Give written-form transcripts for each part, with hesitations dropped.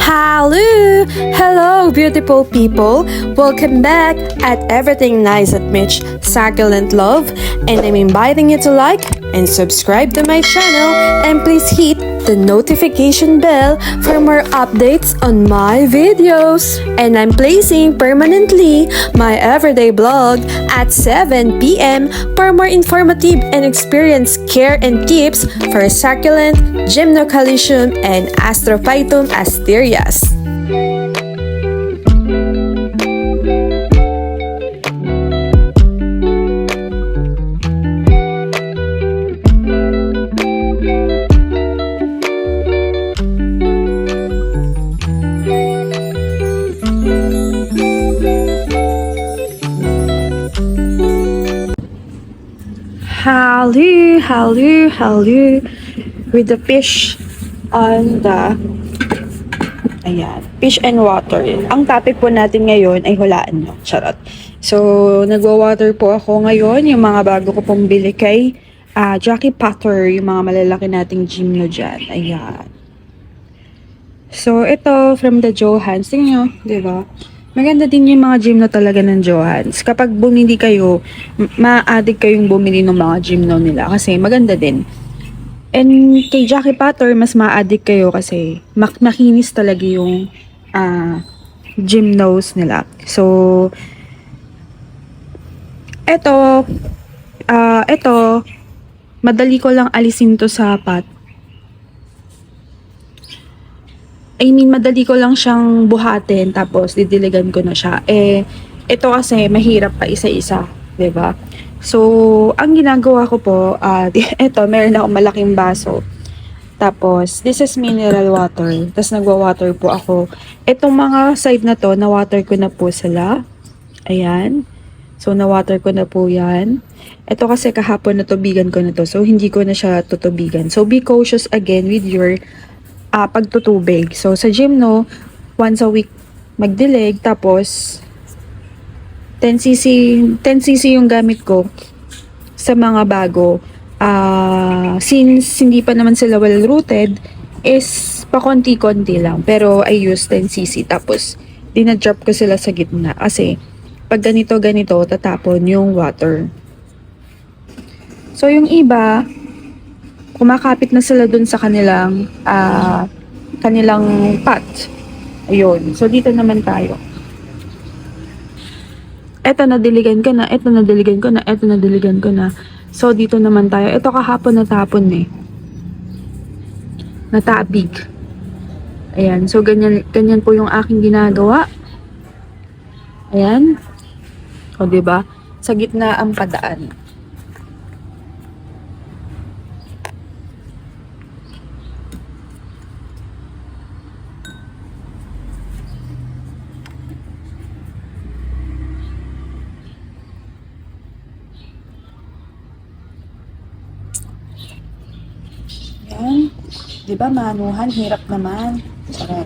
Hello! Hello, beautiful people! Welcome back at Everything Nice at Mitch Succulent Love, and I'm inviting you to like and subscribe to my channel, and please hit the notification bell for more updates on my videos. And I'm placing permanently my everyday vlog at 7 p.m. for more informative and experienced care and tips for succulent, gymnocalycium, and astrophytum asterias. Hello with the fish on the fish and water. Ang topic po natin ngayon ay hulaan nyo. Charot. So, nagwa-water po ako ngayon. Yung mga bago ko pong bili kay Jackie Potter, yung mga malalaki nating gymno dyan. Ayan. So, ito from the Johans. Tingnan nyo, di ba? Maganda din yung mga gymno talaga ng Johans. Kapag bumili kayo, ma-addict kayong bumili ng mga gymno nila kasi maganda din. And kay Jackie Potter, mas ma-addict kayo kasi makinis talaga yung gymnos nila. So, ito, madali ko lang alisin to sa pot. Madali ko lang siyang buhatin tapos didiligan ko na siya. Ito kasi mahirap pa isa-isa, 'di ba? So, ang ginagawa ko po, ito, meron akong malaking baso. Tapos, this is mineral water. Tapos, nagwa-water po ako. Itong mga side na to, na-water ko na po sila. Ayan. So, na-water ko na po yan. Ito kasi kahapon natubigan ko na to. So, hindi ko na siya tutubigan. So, be cautious again with your pagtutubig. So, sa gym, no, once a week magdilig, tapos 10cc yung gamit ko sa mga bago. Since hindi pa naman sila well-rooted, is pa konti-konti lang. Pero I use 10cc. Tapos, dinadrop ko sila sa gitna. Kasi, pag ganito, tatapon yung water. So, yung iba, kumakapit na sila dun sa kanilang pot. Ayun. So, dito naman tayo. Eto, nadiligan ko na. Eto, nadiligan ko na. Eto, nadiligan ko na. So, dito naman tayo. Ito, kahapon natapon eh. Natabig. Ayan. So, ganyan po yung aking ginagawa. Ayan. O, diba? Sa gitna ang padaan. Ayan. Diba, manuhan? Hirap naman. Sarap.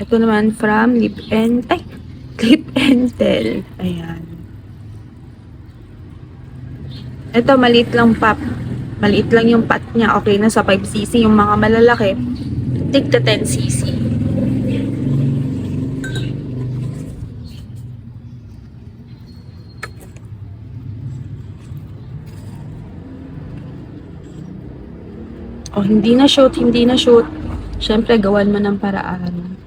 Ito naman from Lip and Tell. Ayan. Ito, maliit lang pop. Maliit lang yung pot niya. Okay na sa 5cc. Yung mga malalaki, tig to 10cc. Oh, hindi na shoot. Siyempre, gawan mo ng paraan.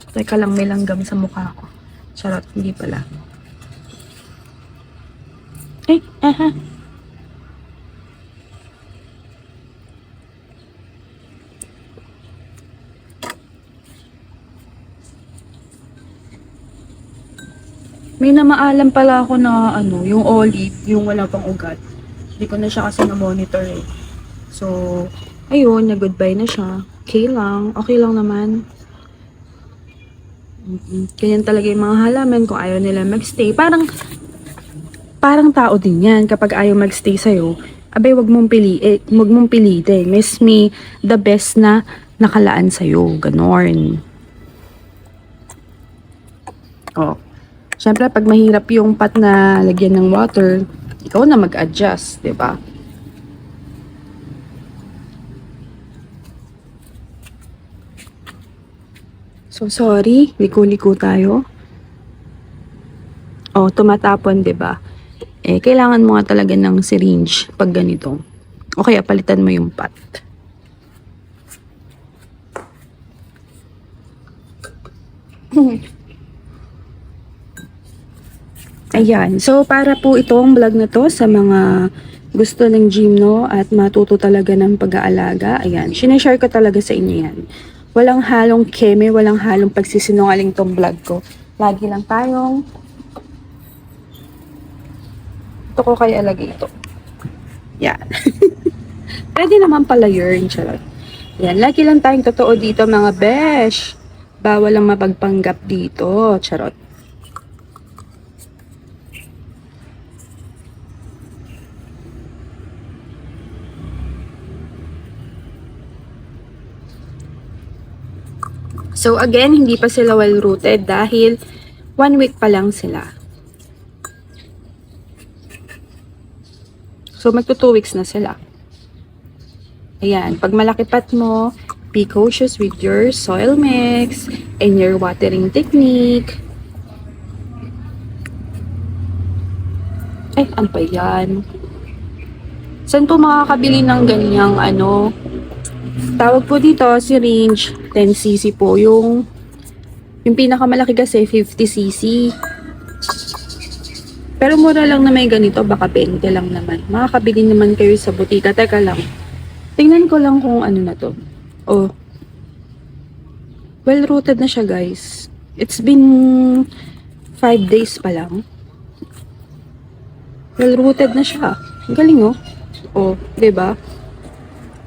Teka lang, may langgam sa mukha ko. Charot, hindi pala. May namaalam pala ako na yung olive, yung wala pang ugat. Hindi ko na siya kasi na-monitor eh. So, ayun, nag-goodbye na siya. Okay lang naman. Ganyan talaga yung mga halaman kung ayaw nila magstay. Parang tao din yan. Kapag ayaw magstay sa'yo, abay, wag mong pilitin. Miss me the best na nakalaan sa'yo. Ganon. Oh. Siyempre, pag mahirap yung pot na lagyan ng water, ikaw na mag-adjust, 'di ba? So, sorry, liko-liko tayo. Oh, tumatapon, 'di ba? Kailangan mo nga talaga ng syringe pag ganito. O kaya palitan mo yung pot. Ayan. So, para po itong vlog na to sa mga gusto ng gymno at matuto talaga ng pag-aalaga. Ayan. Sinashare ko talaga sa inyo yan. Walang halong keme, walang halong pagsisinungaling tong vlog ko. Lagi lang tayong ito ko kaya lagay ito. Yan. Pwede naman pala yun. Charot. Yan. Lagi lang tayong totoo dito mga besh. Bawal lang mapagpanggap dito. Charot. So again, hindi pa sila well-rooted dahil 1 week pa lang sila. So magto 2 weeks na sila. Ayan, pag malaki pat mo, be cautious with your soil mix and your watering technique. Ay, ano pa yan? Saan po makakabili ng ganyang tawag po dito, syringe, 10cc po. Yung pinakamalaki kasi, 50cc. Pero mura lang na may ganito, baka 20 lang naman. Makakabili naman kayo sa butika. Teka lang. Tingnan ko lang kung ano na to. Oh. Well-rooted na siya, guys. It's been 5 days pa lang. Well-rooted na siya. Ang galing, oh. Oh, 'di ba?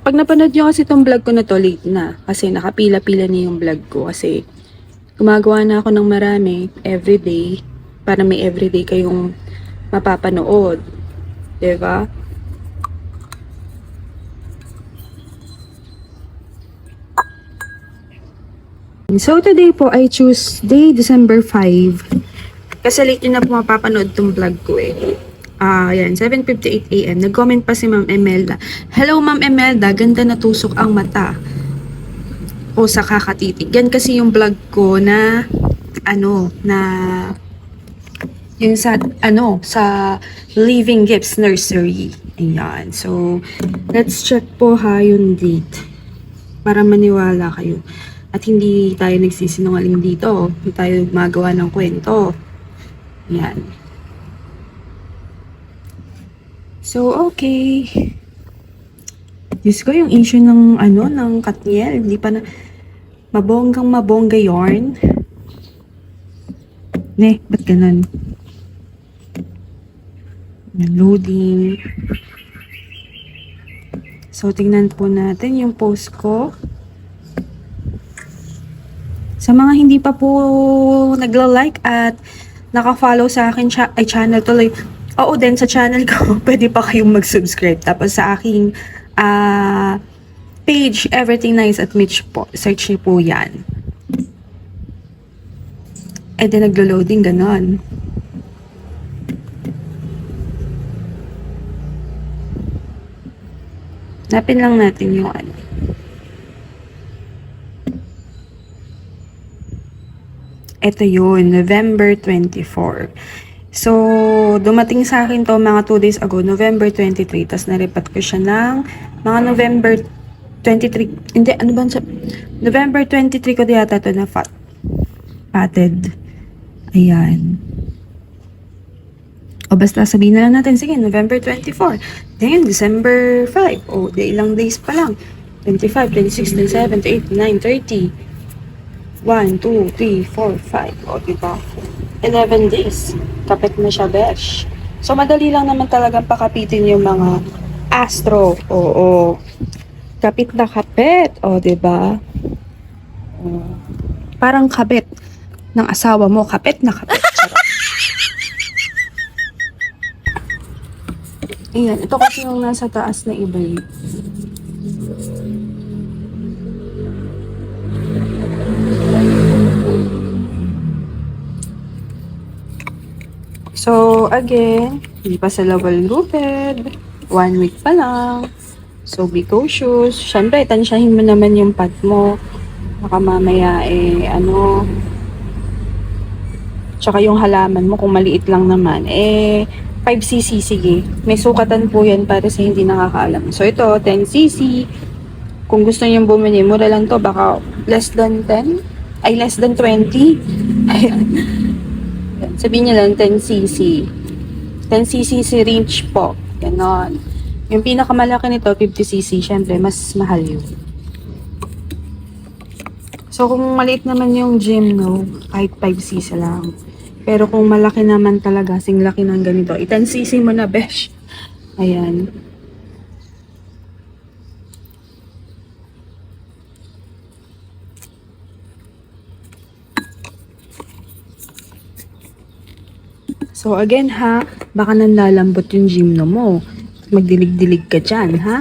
Pag napanood nyo kasi itong vlog ko na to, late na. Kasi nakapila-pila na yung vlog ko. Kasi gumagawa na ako ng marami everyday. Para may everyday kayong mapapanood. Diba? So today po ay Tuesday, December 5. Kasi late nyo na po mapapanood itong vlog ko eh. Yan, 7:58 AM. Nag-comment pa si Ma'am Emelda. Hello, Ma'am Emelda. Ganda na tusok ang mata. O sa kakatitig. Yan kasi yung vlog ko na, yung sa Living Gifts Nursery. Ayan. So, let's check po ha yung date. Para maniwala kayo. At hindi tayo nagsisinungaling dito. Hindi tayo magawa ng kwento. Ayan. So, okay. Diyos ko, yung issue ng Katniel, hindi pa na, mabongga yarn. Ba't ganun? Loading. So, tingnan po natin yung post ko. Sa mga hindi pa po nagla-like at naka-follow sa akin channel tuloy, oo din sa channel ko, pwede pa kayong mag-subscribe. Tapos sa aking page, Everything Nice at Mitch po. Search niyo po yan. Then naglo-loading, ganon. Napin lang natin yung Ito yun, November 24. So, dumating sa akin to mga 2 days ago, November 23. Tapos naripat ko siya ng mga November 23. Hindi, ano ba? November 23 ko yata to na patted. Ayan. O basta sabihin na lang natin, sige, November 24. Then, December 5. O, ilang days pa lang. 25, 26, 27, 28, 29, 30. 1, 2, 3, 4, 5. O, diba? 11 days. Kapit na siya, besh. So, madali lang naman talagang pakapitin yung mga astro. Oo. Kapit na kapit. O, diba? Parang kabit ng asawa mo. Kapit na kapit. Ayan. Ito kasi yung nasa taas na iba yun. So, again, hindi pa sila well-rooted. 1 week pa lang. So, be cautious. Siyempre, tansyahin mo naman yung pot mo. Baka mamaya, tsaka yung halaman mo, kung maliit lang naman, 5cc, sige. May sukatan po yan para sa hindi nakakaalam. So, ito, 10cc. Kung gusto niyo bumili, mura lang to. Baka less than 10? Ay, less than 20? Ayan. Sabihin niyo lang, 10cc. 10cc syringe po. Ganon. Yung pinakamalaki nito, 50cc. Syempre, mas mahal yun. So, kung maliit naman yung gym, no, kahit 5cc lang. Pero kung malaki naman talaga, sing laki ng ganito, 10cc mo na, besh. Ayan. So, again ha, baka nanlalambot yung gymno mo. Magdilig-dilig ka dyan, ha?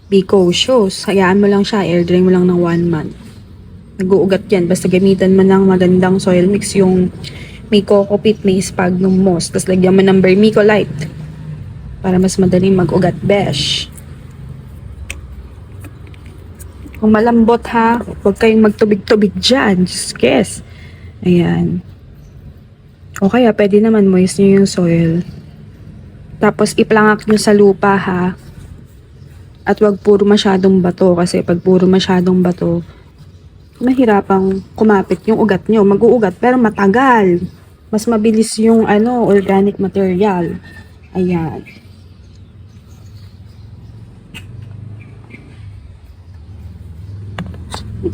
Be cautious. Hayaan mo lang siya, air dry mo lang ng 1 month. Nag-uugat yan. Basta gamitan mo ng magandang soil mix, yung may coco peat, may sphagnum moss. Tapos lagyan mo ng vermiculite para mas madaling mag-ugat, besh. Kung malambot ha, huwag kayong magtubig-tubig dyan. Just guess. Ayan. O kaya, pwede naman moist nyo yung soil. Tapos, iplangak nyo sa lupa, ha? At wag puro masyadong bato. Kasi pag puro masyadong bato, mahirapang kumapit yung ugat nyo. Mag-uugat, pero matagal. Mas mabilis yung, organic material. Ayan.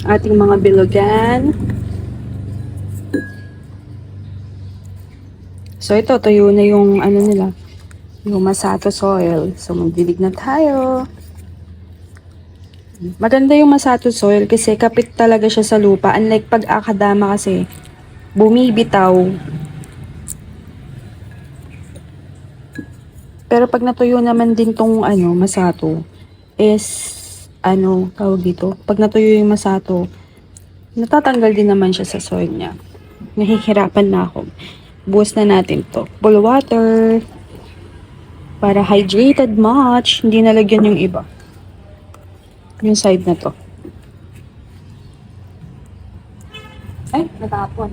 Ating mga bilogan. So, ito, tuyo na yung, nila, yung Masato soil. So, magdilig na tayo. Maganda yung Masato soil kasi kapit talaga siya sa lupa. Unlike pag akadama kasi, bumibitaw. Pero pag natuyo naman din tong, Masato, is, tawag dito, pag natuyo yung Masato, natatanggal din naman siya sa soil niya. Nahihirapan na ako. Buhos na natin to. Full water. Para hydrated much. Hindi nalagyan yung iba. Yung side na to. Ay, natapon.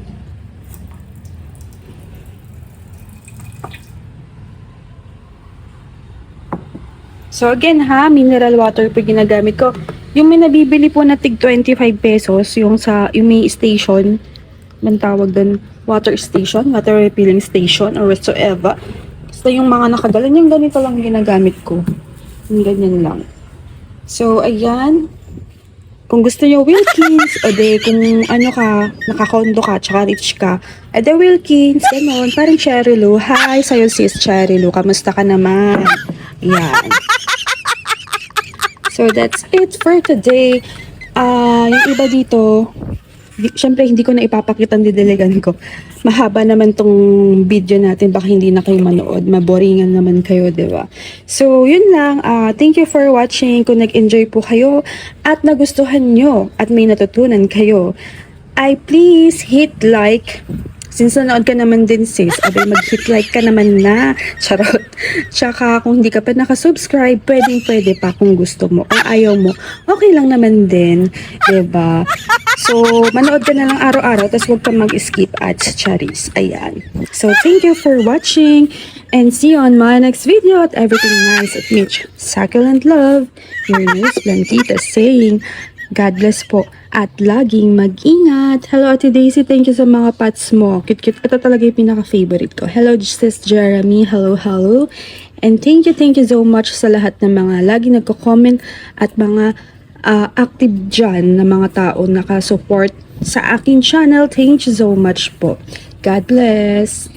So again ha, mineral water po ginagamit ko. Yung may nabibili po na tig 25 pesos, yung may station, man tawag doon, water station, water refilling station, or whatsoever. Basta yung mga nakagalan, yung ganito lang ginagamit ko. Yung ganyan lang. So, ayan. Kung gusto nyo Wilkins, o de kung nakakondo ka, tsaka rich ka, de Wilkins, ganon, parang Cherry Lou. Hi, sa'yo sis Cherry Lou, kamusta ka naman? Ayan. So, that's it for today. Yung iba dito, syempre hindi ko na ipapakita ang didiligan ko. Mahaba naman tong video natin, baka hindi na kayo manood, maboringan naman kayo, diba? So, yun lang. Thank you for watching. Kung nag-enjoy po kayo at nagustuhan nyo at may natutunan kayo, please hit like. Since nanood ka naman din sis, mag-hit like ka naman na. Charot. Tsaka kung hindi ka pa nakasubscribe, pwede pa kung gusto mo. Kung ayaw mo, okay lang naman din. Diba? So, manood ka na lang araw-araw, tapos huwag ka mag-skip ads, charis. Ayan. So, thank you for watching, and see you on my next video at everything nice at Mitch. Succulent love, your news Plantita saying, God bless po at laging mag-ingat. Hello Ate Daisy, thank you sa mga pats mo. Cute-cute. Ito talaga yung pinaka-favorite ko. Hello Sis Jeremy, hello. And thank you so much sa lahat ng mga lagi nagko-comment at mga active dyan na mga tao nakasupport sa aking channel. Thank you so much po. God bless.